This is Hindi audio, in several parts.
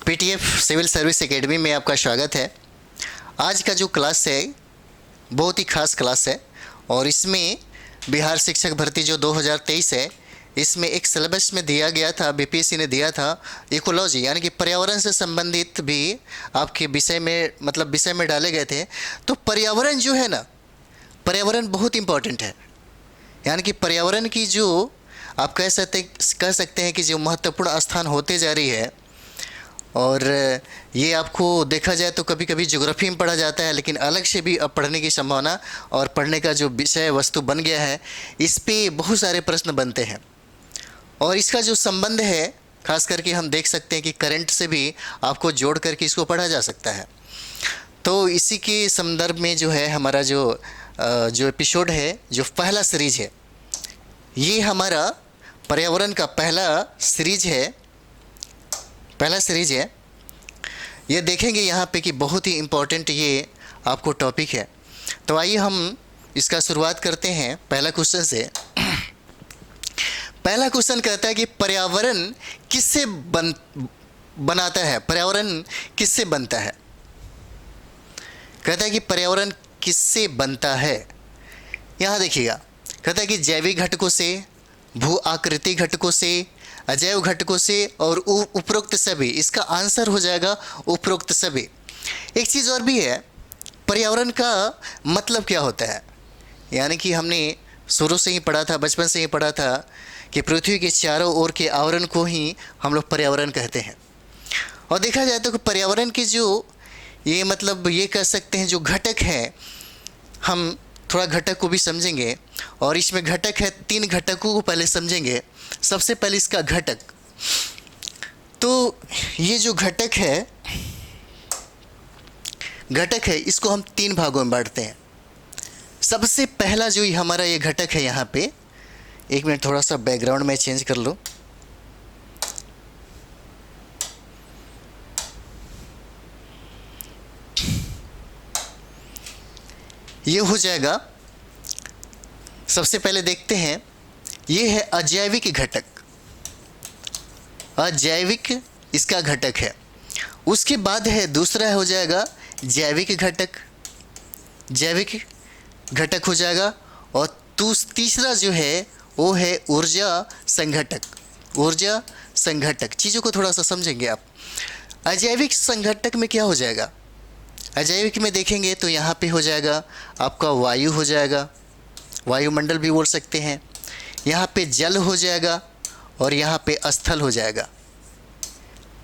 पीटीएफ सिविल सर्विस एकेडमी में आपका स्वागत है। आज का जो क्लास है बहुत ही खास क्लास है और इसमें बिहार शिक्षक भर्ती जो 2023 है, इसमें एक सिलेबस में दिया गया था, बीपीएससी ने दिया था इकोलॉजी यानी कि पर्यावरण से संबंधित भी आपके विषय में विषय में डाले गए थे। तो पर्यावरण जो है ना, पर्यावरण बहुत इम्पोर्टेंट है। यानी कि पर्यावरण की जो आप कह सकते हैं कि जो महत्वपूर्ण स्थान होते जा रही है, और ये आपको देखा जाए तो कभी कभी ज्योग्राफी में पढ़ा जाता है, लेकिन अलग से भी अब पढ़ने की संभावना और पढ़ने का जो विषय वस्तु बन गया है, इस पे बहुत सारे प्रश्न बनते हैं। और इसका जो संबंध है खास करके हम देख सकते हैं कि करंट से भी आपको जोड़ करके इसको पढ़ा जा सकता है। तो इसी के संदर्भ में जो है हमारा जो एपिसोड है, जो पहला सीरीज है, ये हमारा पर्यावरण का पहला सीरीज है। ये देखेंगे यहाँ पे कि बहुत ही इम्पोर्टेंट ये आपको टॉपिक है। तो आइए हम इसका शुरुआत करते हैं पहला क्वेश्चन से। पहला क्वेश्चन कहता है कि पर्यावरण किससे बनाता है, पर्यावरण किससे बनता है। कहता है कि पर्यावरण किससे बनता है। यहाँ देखिएगा, कहता है कि जैविक घटकों से, भू आकृति घटकों से, अजैव घटकों से और उपरोक्त सभी। इसका आंसर हो जाएगा उपरोक्त सभी। एक चीज़ और भी है, पर्यावरण का मतलब क्या होता है। यानी कि हमने शुरू से ही पढ़ा था, बचपन से ही पढ़ा था कि पृथ्वी के चारों ओर के आवरण को ही हम लोग पर्यावरण कहते हैं। और देखा जाए तो पर्यावरण की जो ये कह सकते हैं जो घटक हैं, हम थोड़ा घटक को भी समझेंगे और इसमें घटक है, 3 घटकों को पहले समझेंगे। सबसे पहले इसका घटक। तो ये जो घटक है इसको हम 3 भागों में बांटते हैं। सबसे पहला जो हमारा ये घटक है, यहाँ पे एक मिनट थोड़ा सा बैकग्राउंड में चेंज कर लो। ये हो जाएगा। सबसे पहले देखते हैं, ये है अजैविक घटक। अजैविक इसका घटक है। उसके बाद है दूसरा हो जाएगा जैविक घटक। जैविक घटक हो जाएगा। और तीसरा जो है वो है ऊर्जा संघटक। ऊर्जा संघटक। चीज़ों को थोड़ा सा समझेंगे आप। अजैविक संघटक में क्या हो जाएगा, अजैविक में देखेंगे तो यहाँ पे हो जाएगा आपका वायु हो जाएगा, वायुमंडल भी बोल सकते हैं। यहाँ पे जल हो जाएगा और यहाँ पे स्थल हो जाएगा।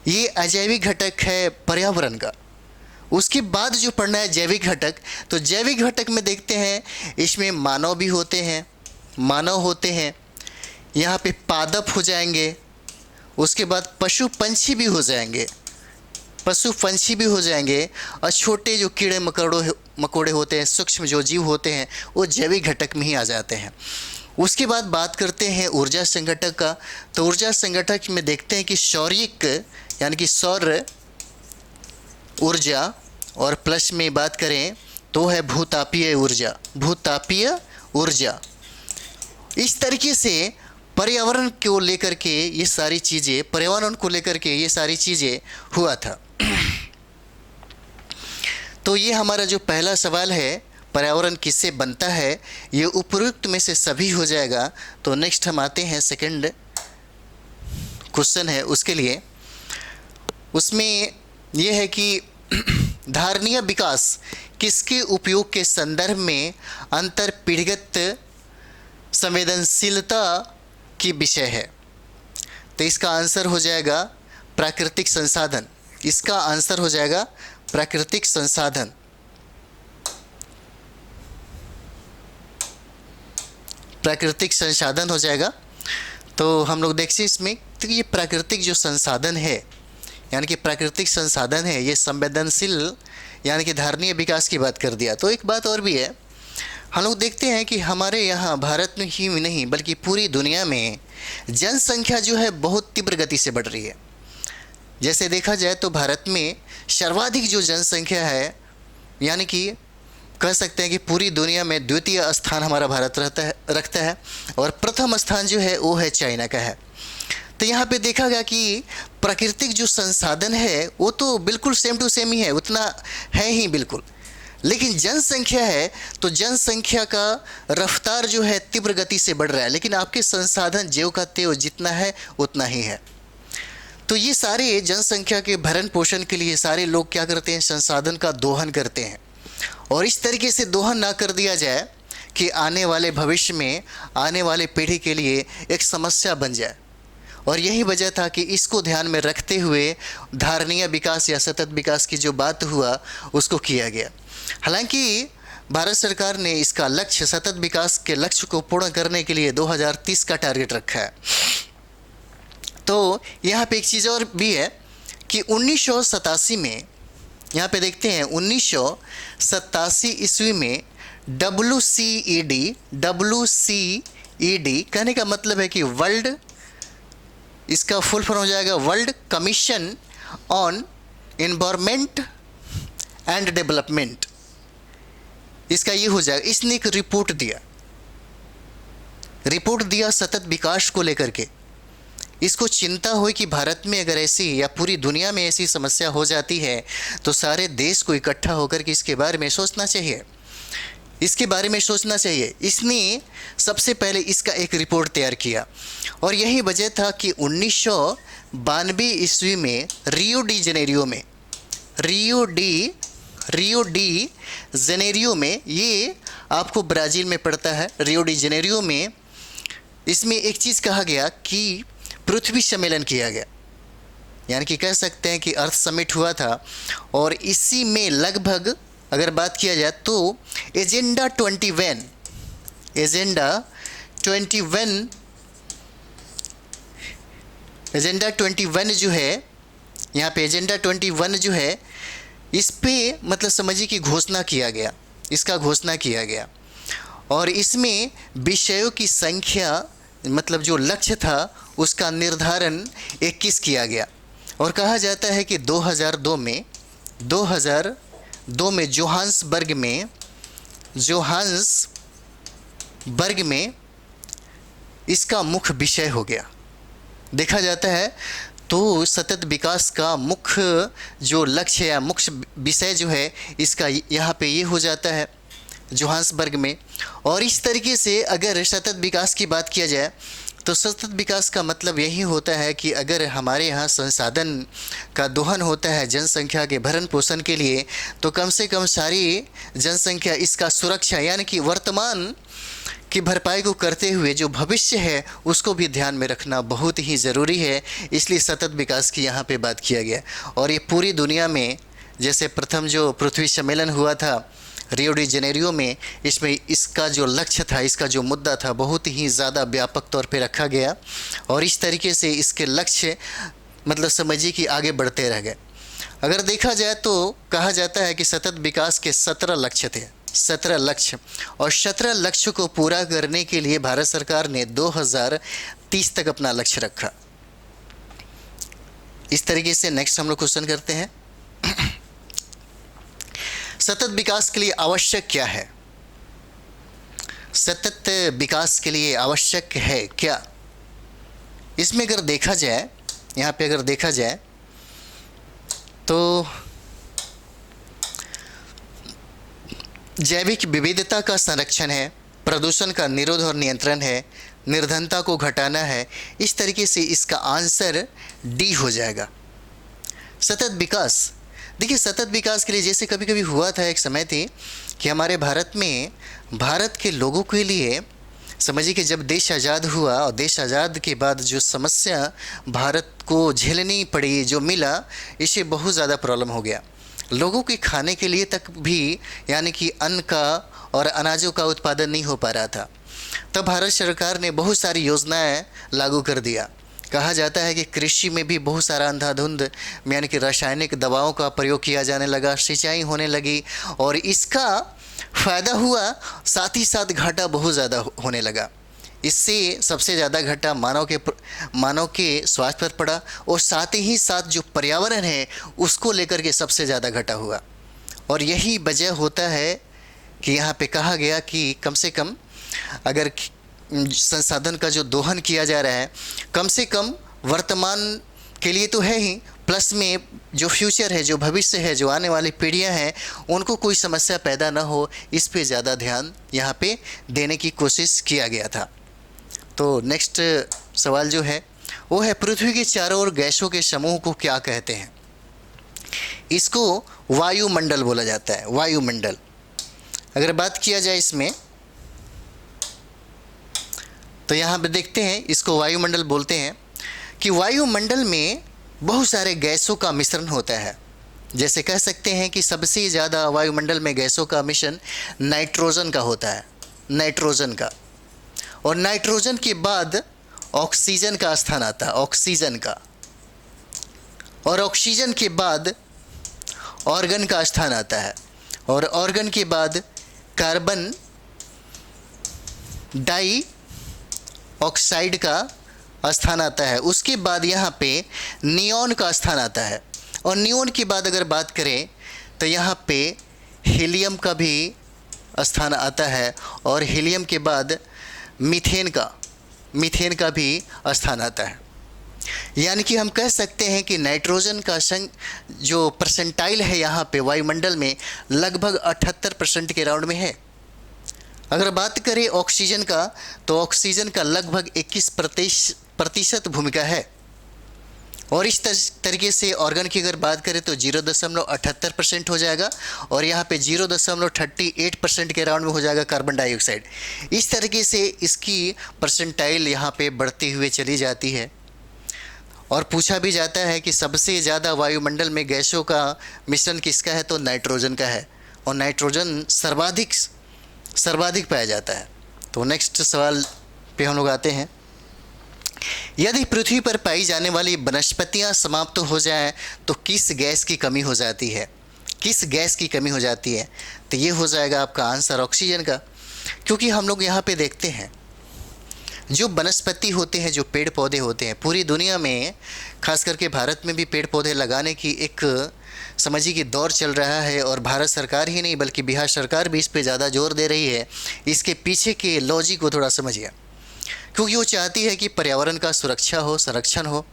ये अजैविक घटक है पर्यावरण का। उसके बाद जो पढ़ना है जैविक घटक, तो जैविक घटक में देखते हैं इसमें मानव भी होते हैं। यहाँ पे पादप हो जाएंगे। उसके बाद पशु पंछी भी हो जाएंगे। और छोटे जो कीड़े मकोड़े होते हैं, सूक्ष्म जो जीव होते हैं, वो जैविक घटक में ही आ जाते हैं। उसके बाद बात करते हैं ऊर्जा संघटक का। तो ऊर्जा संघटक में देखते हैं कि सौरिक यानी कि सौर ऊर्जा, और प्लस में बात करें तो है भूतापीय ऊर्जा। इस तरीके से पर्यावरण को लेकर के ये सारी चीज़ें हुआ था। तो ये हमारा जो पहला सवाल है, पर्यावरण किससे बनता है, ये उपयुक्त में से सभी हो जाएगा। तो नेक्स्ट हम आते हैं, सेकंड क्वेश्चन है उसके लिए। उसमें ये है कि धारणीय विकास किसके उपयोग के संदर्भ में अंतरपीढ़ीगत संवेदनशीलता की विषय है। तो इसका आंसर हो जाएगा प्राकृतिक संसाधन। इसका आंसर हो जाएगा प्राकृतिक संसाधन। प्राकृतिक संसाधन हो जाएगा। तो हम लोग देखते हैं इसमें, तो ये प्राकृतिक जो संसाधन है, यानी कि प्राकृतिक संसाधन है, ये संवेदनशील यानी कि धारणीय विकास की बात कर दिया। तो एक बात और भी है, हम लोग देखते हैं कि हमारे यहाँ भारत में ही नहीं बल्कि पूरी दुनिया में जनसंख्या जो है बहुत तीव्र गति से बढ़ रही है। जैसे देखा जाए तो भारत में सर्वाधिक जो जनसंख्या है, यानी कि कह सकते हैं कि पूरी दुनिया में द्वितीय स्थान हमारा भारत रखता है और प्रथम स्थान जो है वो है चाइना का है। तो यहाँ पे देखा गया कि प्राकृतिक जो संसाधन है वो तो बिल्कुल सेम टू सेम ही है, उतना है ही बिल्कुल, लेकिन जनसंख्या है तो जनसंख्या का रफ्तार जो है तीव्र गति से बढ़ रहा है, लेकिन आपके संसाधन ज्यों का त्यों जितना है उतना ही है। तो ये सारे जनसंख्या के भरण पोषण के लिए सारे लोग क्या करते हैं, संसाधन का दोहन करते हैं, और इस तरीके से दोहन ना कर दिया जाए कि आने वाले भविष्य में आने वाले पीढ़ी के लिए एक समस्या बन जाए। और यही वजह था कि इसको ध्यान में रखते हुए धारणीय विकास या सतत विकास की जो बात हुआ उसको किया गया। हालांकि भारत सरकार ने इसका लक्ष्य, सतत विकास के लक्ष्य को पूर्ण करने के लिए 2030 का टारगेट रखा है। तो यहाँ पे एक चीज़ और भी है कि 1987 में, यहाँ पे देखते हैं 1987 ईस्वी में WCED कहने का मतलब है कि वर्ल्ड, इसका फुल फॉर्म हो जाएगा world commission on environment and development, इसका ये हो जाएगा। इसने एक रिपोर्ट दिया सतत विकास को लेकर के। इसको चिंता हुई कि भारत में अगर ऐसी या पूरी दुनिया में ऐसी समस्या हो जाती है तो सारे देश को इकट्ठा होकर के इसके बारे में सोचना चाहिए, इसने सबसे पहले इसका एक रिपोर्ट तैयार किया। और यही वजह था कि 1992 ईस्वी में रियो डी जेनेरियो में, ये आपको ब्राज़ील में पड़ता है, रियो डी जेनेरियो में, इसमें एक चीज़ कहा गया कि पृथ्वी सम्मेलन किया गया, यानी कि कह सकते हैं कि अर्थ समिट हुआ था। और इसी में लगभग अगर बात किया जाए तो एजेंडा 21 जो है, यहाँ पे एजेंडा 21 जो है, इस पे मतलब समझिए कि घोषणा किया गया। और इसमें विषयों की संख्या, मतलब जो लक्ष्य था उसका निर्धारण 21 किया गया। और कहा जाता है कि 2002 में जोहान्सबर्ग में इसका मुख्य विषय हो गया। देखा जाता है तो सतत विकास का मुख्य जो लक्ष्य या मुख्य विषय जो है इसका यहाँ पे ये हो जाता है जोहान्सबर्ग में। और इस तरीके से अगर सतत विकास की बात किया जाए तो सतत विकास का मतलब यही होता है कि अगर हमारे यहाँ संसाधन का दोहन होता है जनसंख्या के भरण पोषण के लिए, तो कम से कम सारी जनसंख्या इसका सुरक्षा यानी कि वर्तमान की भरपाई को करते हुए जो भविष्य है उसको भी ध्यान में रखना बहुत ही ज़रूरी है। इसलिए सतत विकास की यहाँ पे बात किया गया। और ये पूरी दुनिया में, जैसे प्रथम जो पृथ्वी सम्मेलन हुआ था रियो डी जेनेरियो में, इसमें इसका जो लक्ष्य था, इसका जो मुद्दा था, बहुत ही ज़्यादा व्यापक तौर पे रखा गया। और इस तरीके से इसके लक्ष्य मतलब समझिए कि आगे बढ़ते रह गए। अगर देखा जाए तो कहा जाता है कि सतत विकास के 17 लक्ष्य थे, 17 लक्ष्य। और 17 लक्ष्य को पूरा करने के लिए भारत सरकार ने 2030 तक अपना लक्ष्य रखा। इस तरीके से नेक्स्ट हम लोग क्वेश्चन करते हैं, सतत विकास के लिए आवश्यक क्या है? सतत विकास के लिए आवश्यक है क्या? इसमें अगर देखा जाए, यहाँ पे अगर देखा जाए तो जैविक विविधता का संरक्षण है, प्रदूषण का निरोध और नियंत्रण है, निर्धनता को घटाना है। इस तरीके से इसका आंसर डी हो जाएगा, सतत विकास। देखिए सतत विकास के लिए जैसे कभी कभी हुआ था, एक समय थी कि हमारे भारत में, भारत के लोगों के लिए समझिए कि जब देश आज़ाद हुआ और देश आज़ाद के बाद जो समस्या भारत को झेलनी पड़ी, जो मिला, इससे बहुत ज़्यादा प्रॉब्लम हो गया। लोगों के खाने के लिए तक भी यानी कि अन्न का और अनाजों का उत्पादन नहीं हो पा रहा था। तब भारत सरकार ने बहुत सारी योजनाएं लागू कर दिया। कहा जाता है कि कृषि में भी बहुत सारा अंधाधुंध यानी कि रासायनिक दवाओं का प्रयोग किया जाने लगा, सिंचाई होने लगी और इसका फ़ायदा हुआ, साथ ही साथ घाटा बहुत ज़्यादा होने लगा। इससे सबसे ज़्यादा घाटा मानव के स्वास्थ्य पर पड़ा और साथ ही साथ जो पर्यावरण है उसको लेकर के सबसे ज़्यादा घाटा हुआ। और यही वजह होता है कि यहाँ पे कहा गया कि कम से कम अगर संसाधन का जो दोहन किया जा रहा है, कम से कम वर्तमान के लिए तो है ही, प्लस में जो फ्यूचर है, जो भविष्य है, जो आने वाली पीढ़ियां हैं, उनको कोई समस्या पैदा ना हो, इस पे ज़्यादा ध्यान यहाँ पे देने की कोशिश किया गया था। तो नेक्स्ट सवाल जो है वो है, पृथ्वी के चारों ओर गैसों के समूह को क्या कहते हैं? इसको वायुमंडल बोला जाता है, वायुमंडल। अगर बात किया जाए इसमें, तो यहाँ पे देखते हैं इसको वायुमंडल बोलते हैं कि वायुमंडल में बहुत सारे गैसों का मिश्रण होता है। जैसे कह सकते हैं कि सबसे ज़्यादा वायुमंडल में गैसों का मिश्रण नाइट्रोजन का होता है, नाइट्रोजन का। और नाइट्रोजन के बाद ऑक्सीजन का स्थान आता है, ऑक्सीजन का। और ऑक्सीजन के बाद ऑर्गन का स्थान आता है, और ऑर्गन के बाद कार्बन डाई ऑक्साइड का स्थान आता है। उसके बाद यहाँ पे नियॉन का स्थान आता है, और नियॉन के बाद अगर बात करें तो यहाँ पे हीलियम का भी स्थान आता है, और हीलियम के बाद मीथेन का भी स्थान आता है। यानी कि हम कह सकते हैं कि नाइट्रोजन का जो परसेंटाइल है यहाँ पे वायुमंडल में लगभग 78% के राउंड में है। अगर बात करें ऑक्सीजन का, तो ऑक्सीजन का लगभग 21% भूमिका है। और इस तरीके से ऑर्गन की अगर बात करें तो 0.78% हो जाएगा, और यहाँ पे 0.38% के राउंड में हो जाएगा कार्बन डाइऑक्साइड। इस तरीके से इसकी परसेंटाइल यहाँ पे बढ़ती हुई चली जाती है। और पूछा भी जाता है कि सबसे ज़्यादा वायुमंडल में गैसों का मिश्रण किसका है, तो नाइट्रोजन का है, और नाइट्रोजन सर्वाधिक पाया जाता है। तो नेक्स्ट सवाल पे हम लोग आते हैं, यदि पृथ्वी पर पाई जाने वाली वनस्पतियां समाप्त हो जाएं तो किस गैस की कमी हो जाती है? किस गैस की कमी हो जाती है? तो ये हो जाएगा आपका आंसर ऑक्सीजन का। क्योंकि हम लोग यहाँ पे देखते हैं जो वनस्पति होते हैं, जो पेड़ पौधे होते हैं, पूरी दुनिया में खास करके भारत में भी पेड़ पौधे लगाने की एक समझिए कि दौर चल रहा है। और भारत सरकार ही नहीं बल्कि बिहार सरकार भी इस पे ज़्यादा जोर दे रही है। इसके पीछे के लॉजिक को थोड़ा समझिए, क्योंकि वो चाहती है कि पर्यावरण का सुरक्षा हो, संरक्षण हो,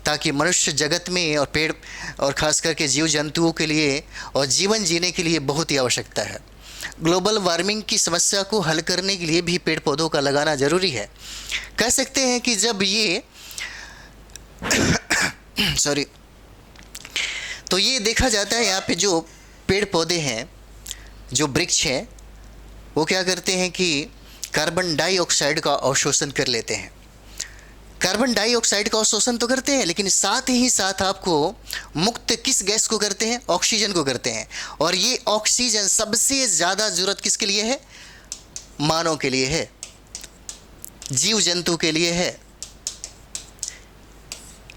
ताकि मनुष्य जगत में और पेड़ और ख़ास करके जीव जंतुओं के लिए और जीवन जीने के लिए बहुत ही आवश्यकता है। ग्लोबल वार्मिंग की समस्या को हल करने के लिए भी पेड़ पौधों का लगाना ज़रूरी है। कह सकते हैं कि जब ये सॉरी तो ये देखा जाता है यहाँ पे जो पेड़ पौधे हैं, जो वृक्ष हैं, वो क्या करते हैं कि कार्बन डाइऑक्साइड का अवशोषण कर लेते हैं। कार्बन डाइऑक्साइड का अवशोषण तो करते हैं, लेकिन साथ ही साथ आपको मुक्त किस गैस को करते हैं? ऑक्सीजन को करते हैं। और ये ऑक्सीजन सबसे ज़्यादा ज़रूरत किसके लिए है? मानव के लिए है, जीव जंतु के लिए है।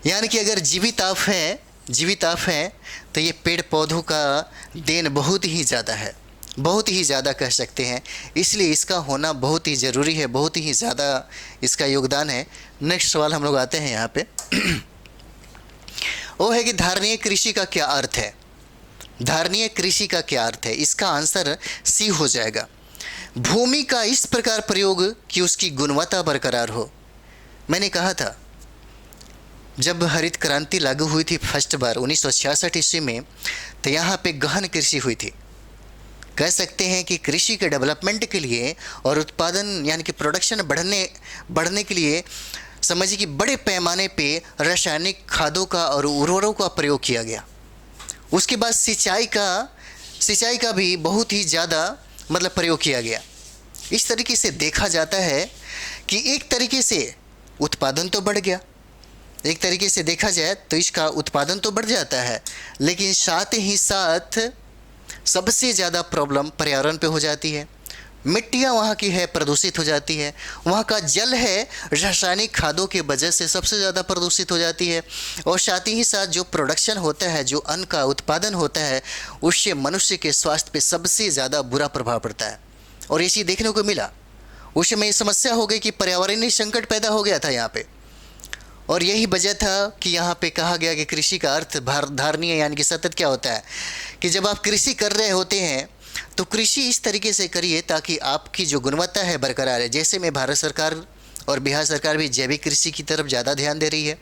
यानी कि अगर जीवित आप हैं तो ये पेड़ पौधों का देन बहुत ही ज़्यादा है, बहुत ही ज़्यादा कह सकते हैं। इसलिए इसका होना बहुत ही ज़रूरी है, बहुत ही ज़्यादा इसका योगदान है। नेक्स्ट सवाल हम लोग आते हैं यहाँ पे वो है कि धारणीय कृषि का क्या अर्थ है? धारणीय कृषि का क्या अर्थ है? इसका आंसर सी हो जाएगा, भूमि का इस प्रकार प्रयोग कि उसकी गुणवत्ता बरकरार हो। मैंने कहा था जब हरित क्रांति लागू हुई थी फर्स्ट बार 1966 ईस्वी में, तो यहाँ पे गहन कृषि हुई थी। कह सकते हैं कि कृषि के डेवलपमेंट के लिए और उत्पादन यानी कि प्रोडक्शन बढ़ने के लिए समझिए कि बड़े पैमाने पे रासायनिक खादों का और उर्वरकों का प्रयोग किया गया। उसके बाद सिंचाई का भी बहुत ही ज़्यादा मतलब प्रयोग किया गया। इस तरीके से देखा जाता है कि एक तरीके से उत्पादन तो बढ़ गया, एक तरीके से देखा जाए तो इसका उत्पादन तो बढ़ जाता है, लेकिन साथ ही साथ सबसे ज़्यादा प्रॉब्लम पर्यावरण पे हो जाती है। मिट्टियाँ वहाँ की है प्रदूषित हो जाती है, वहाँ का जल है रासायनिक खादों के वजह से सबसे ज़्यादा प्रदूषित हो जाती है, और साथ ही साथ जो प्रोडक्शन होता है, जो अन्न का उत्पादन होता है, उससे मनुष्य के स्वास्थ्य पे सबसे ज़्यादा बुरा प्रभाव पड़ता है। और इसी देखने को मिला। उस समय समस्या हो गई कि पर्यावरणीय संकट पैदा हो गया था यहाँ पे, और यही वजह था कि यहाँ पे कहा गया कि कृषि का अर्थ धारणीय यानी कि सतत क्या होता है कि जब आप कृषि कर रहे होते हैं तो कृषि इस तरीके से करिए ताकि आपकी जो गुणवत्ता है बरकरार है। जैसे में भारत सरकार और बिहार सरकार भी जैविक कृषि की तरफ ज़्यादा ध्यान दे रही है,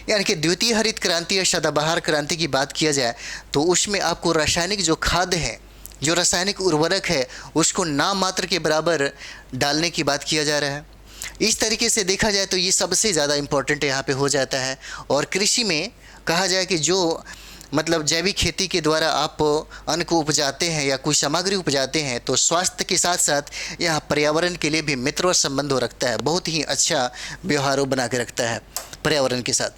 यानी कि द्वितीय हरित क्रांति या सदाबहार क्रांति की बात किया जाए तो उसमें आपको रासायनिक जो खाद्य है, जो रासायनिक उर्वरक है, उसको नाम मात्र के बराबर डालने की बात किया जा रहा है। इस तरीके से देखा जाए तो ये सबसे ज़्यादा इम्पोर्टेंट यहाँ पे हो जाता है। और कृषि में कहा जाए कि जो मतलब जैविक खेती के द्वारा आप अन्न को उपजाते हैं या कोई सामग्री उपजाते हैं तो स्वास्थ्य के साथ साथ यह पर्यावरण के लिए भी मित्रवत संबंध रखता है, बहुत ही अच्छा व्यवहार बना के रखता है पर्यावरण के साथ।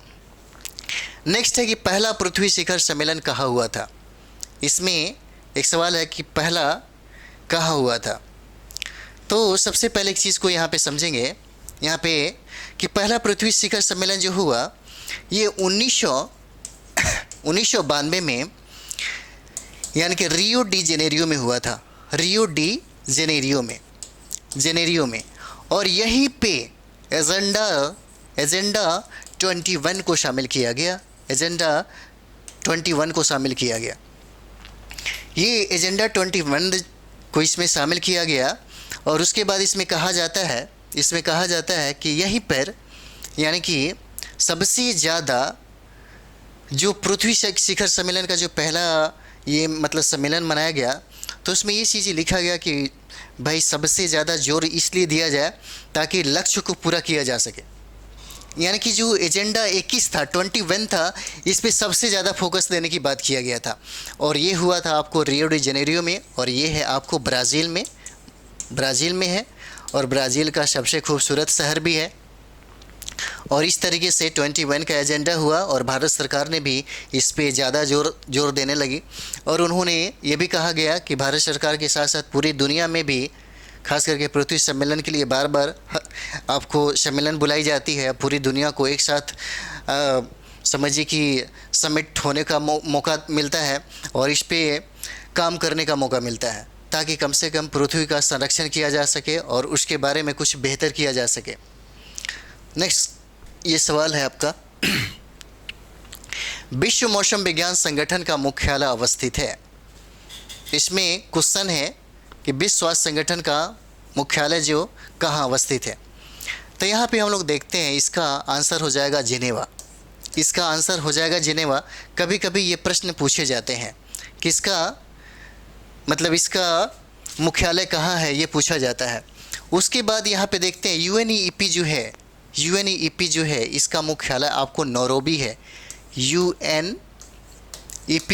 नेक्स्ट है कि पहला पृथ्वी शिखर सम्मेलन कहाँ हुआ था। इसमें एक सवाल है कि पहला कहाँ हुआ था। तो सबसे पहले एक चीज़ को यहाँ पे समझेंगे यहाँ पे कि पहला पृथ्वी शिखर सम्मेलन जो हुआ ये 1992 में यानी कि रियो डी जेनेरियो में हुआ था। रियो डी जेनेरियो में और यहीं पे एजेंडा 21 को शामिल किया गया। एजेंडा 21 को शामिल किया गया। ये एजेंडा 21 को इसमें शामिल किया गया और उसके बाद इसमें कहा जाता है कि यहीं पर यानी कि सबसे ज़्यादा जो पृथ्वी शिखर सम्मेलन का जो पहला ये मतलब सम्मेलन मनाया गया तो उसमें ये चीज़ लिखा गया कि भाई सबसे ज़्यादा जोर इसलिए दिया जाए ताकि लक्ष्य को पूरा किया जा सके। यानी कि जो एजेंडा 21 था, 21 था, इस पे सबसे ज़्यादा फोकस देने की बात किया गया था। और ये हुआ था आपको रियो डी जेनेरियो में और ये है आपको ब्राज़ील में है और ब्राज़ील का सबसे खूबसूरत शहर भी है। और इस तरीके से 21 का एजेंडा हुआ और भारत सरकार ने भी इस पे ज़्यादा जोर देने लगी। और उन्होंने ये भी कहा गया कि भारत सरकार के साथ साथ पूरी दुनिया में भी खास करके पृथ्वी सम्मेलन के लिए बार बार आपको सम्मेलन बुलाई जाती है। पूरी दुनिया को एक साथ समझिए कि समिट होने का मौका मिलता है और इस पे काम करने का मौका मिलता है ताकि कम से कम पृथ्वी का संरक्षण किया जा सके और उसके बारे में कुछ बेहतर किया जा सके। नेक्स्ट ये सवाल है आपका, विश्व मौसम विज्ञान संगठन का मुख्यालय अवस्थित है। इसमें क्वेश्चन है कि विश्व स्वास्थ्य संगठन का मुख्यालय जो कहाँ अवस्थित है। तो यहाँ पे हम लोग देखते हैं इसका आंसर हो जाएगा जिनेवा। इसका आंसर हो जाएगा जिनेवा। कभी कभी ये प्रश्न पूछे जाते हैं कि इसका मुख्यालय कहाँ है, ये पूछा जाता है। उसके बाद यहाँ पे देखते हैं यूएनईपी जो है इसका मुख्यालय आपको नैरोबी है। यूएनईपी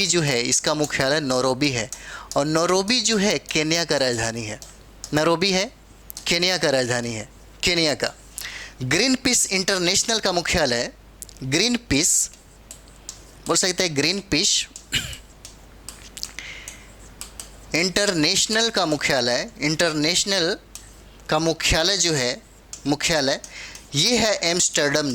जो है इसका मुख्यालय नैरोबी है और नैरोबी जो है केन्या का राजधानी है। नैरोबी है केन्या का राजधानी है, केन्या का। ग्रीन पीस इंटरनेशनल का मुख्यालय, ग्रीन पीस बोल सकते हैं, ग्रीन पीस इंटरनेशनल का मुख्यालय जो है ये है एम्स्टर्डम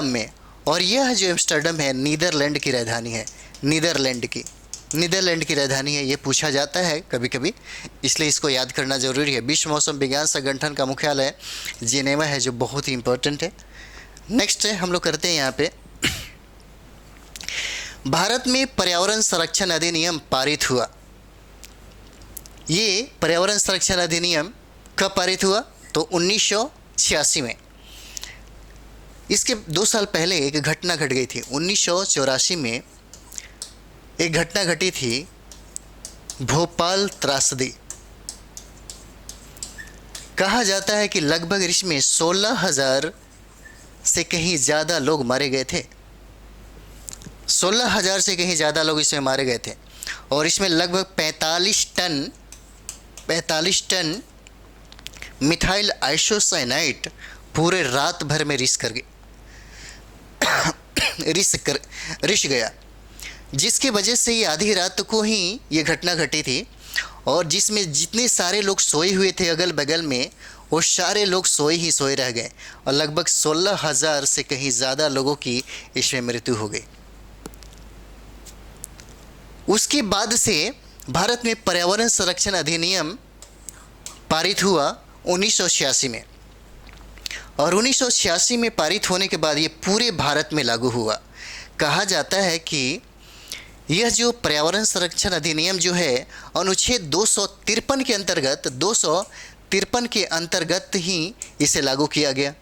में। और यह जो एम्स्टर्डम है नीदरलैंड की राजधानी है। नीदरलैंड की राजधानी है। ये पूछा जाता है कभी कभी, इसलिए इसको याद करना ज़रूरी है। विश्व मौसम विज्ञान संगठन का मुख्यालय जिनेवा है, जो बहुत ही इंपॉर्टेंट है। नेक्स्ट हम लोग करते हैं यहाँ पे, भारत में पर्यावरण संरक्षण अधिनियम पारित हुआ। ये पर्यावरण संरक्षण अधिनियम कब पारित हुआ? तो 1986 में। इसके 2 साल पहले एक घटना घट गई थी। 1984 में एक घटना घटी थी, भोपाल त्रासदी। कहा जाता है कि लगभग इसमें 16,000 से कहीं ज़्यादा लोग मारे गए थे। 16,000 से कहीं ज़्यादा लोग इसमें मारे गए थे और इसमें लगभग 45 टन मिथाइल आइसोसाइनाइड पूरे रात भर में रिस गया, जिसकी वजह से ये आधी रात को ही ये घटना घटी थी। और जिसमें जितने सारे लोग सोए हुए थे अगल बगल में, वो सारे लोग सोए रह गए और लगभग 16,000 से कहीं ज़्यादा लोगों की इसमें मृत्यु हो गई। उसके बाद से भारत में पर्यावरण संरक्षण अधिनियम पारित हुआ 1986 में और 1986 में पारित होने के बाद ये पूरे भारत में लागू हुआ। कहा जाता है कि यह जो पर्यावरण संरक्षण अधिनियम जो है अनुच्छेद 253 के अंतर्गत ही इसे लागू किया गया।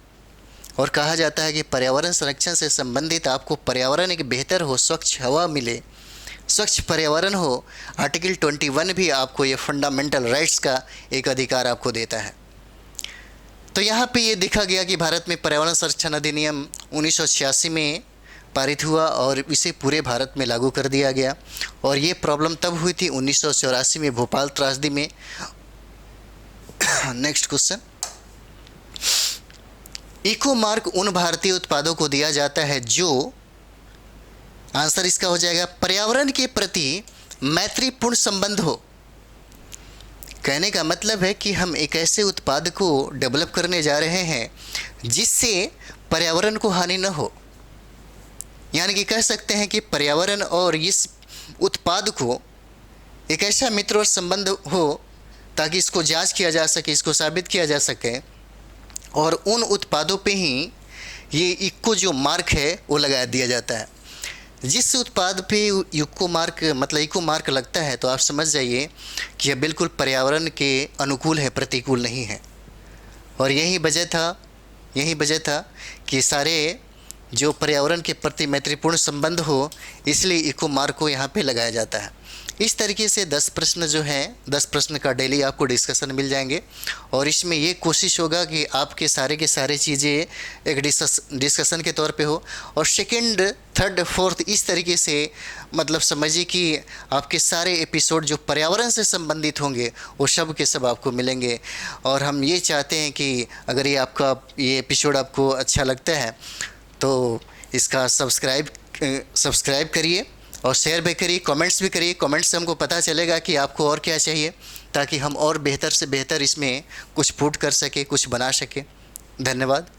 और कहा जाता है कि पर्यावरण संरक्षण से संबंधित आपको पर्यावरण एक बेहतर हो, स्वच्छ हवा मिले, स्वच्छ पर्यावरण हो, आर्टिकल 21 भी आपको ये फंडामेंटल राइट्स का एक अधिकार आपको देता है। तो यहाँ पे ये देखा गया कि भारत में पर्यावरण संरक्षण अधिनियम 1986 में पारित हुआ और इसे पूरे भारत में लागू कर दिया गया। और ये प्रॉब्लम तब हुई थी 1984 में भोपाल त्रासदी में। नेक्स्ट क्वेश्चन, इको मार्क उन भारतीय उत्पादों को दिया जाता है जो, आंसर इसका हो जाएगा पर्यावरण के प्रति मैत्रीपूर्ण संबंध हो। कहने का मतलब है कि हम एक ऐसे उत्पाद को डेवलप करने जा रहे हैं जिससे पर्यावरण को हानि न हो, यानी कि कह सकते हैं कि पर्यावरण और इस उत्पाद को एक ऐसा मित्र और संबंध हो ताकि इसको जांच किया जा सके, इसको साबित किया जा सके, और उन उत्पादों पे ही ये इको जो मार्क है वो लगा दिया जाता है। जिस उत्पाद पे इको मार्क मतलब इको मार्क लगता है तो आप समझ जाइए कि यह बिल्कुल पर्यावरण के अनुकूल है, प्रतिकूल नहीं है। और यही वजह था कि सारे जो पर्यावरण के प्रति मैत्रीपूर्ण संबंध हो, इसलिए इको मार्क को यहाँ पे लगाया जाता है। इस तरीके से 10 प्रश्न जो हैं, 10 प्रश्न का डेली आपको डिस्कशन मिल जाएंगे और इसमें ये कोशिश होगा कि आपके सारे के सारे चीज़ें एक डिस्कशन के तौर पे हो। और सेकंड, थर्ड, फोर्थ इस तरीके से मतलब समझिए कि आपके सारे एपिसोड जो पर्यावरण से संबंधित होंगे वो सब के सब आपको मिलेंगे। और हम ये चाहते हैं कि अगर ये एपिसोड आपको अच्छा लगता है तो इसका सब्सक्राइब करिए और शेयर भी करिए, कमेंट्स भी करिए। कमेंट्स से हमको पता चलेगा कि आपको और क्या चाहिए, ताकि हम और बेहतर से बेहतर इसमें कुछ पुट कर सके, कुछ बना सके। धन्यवाद।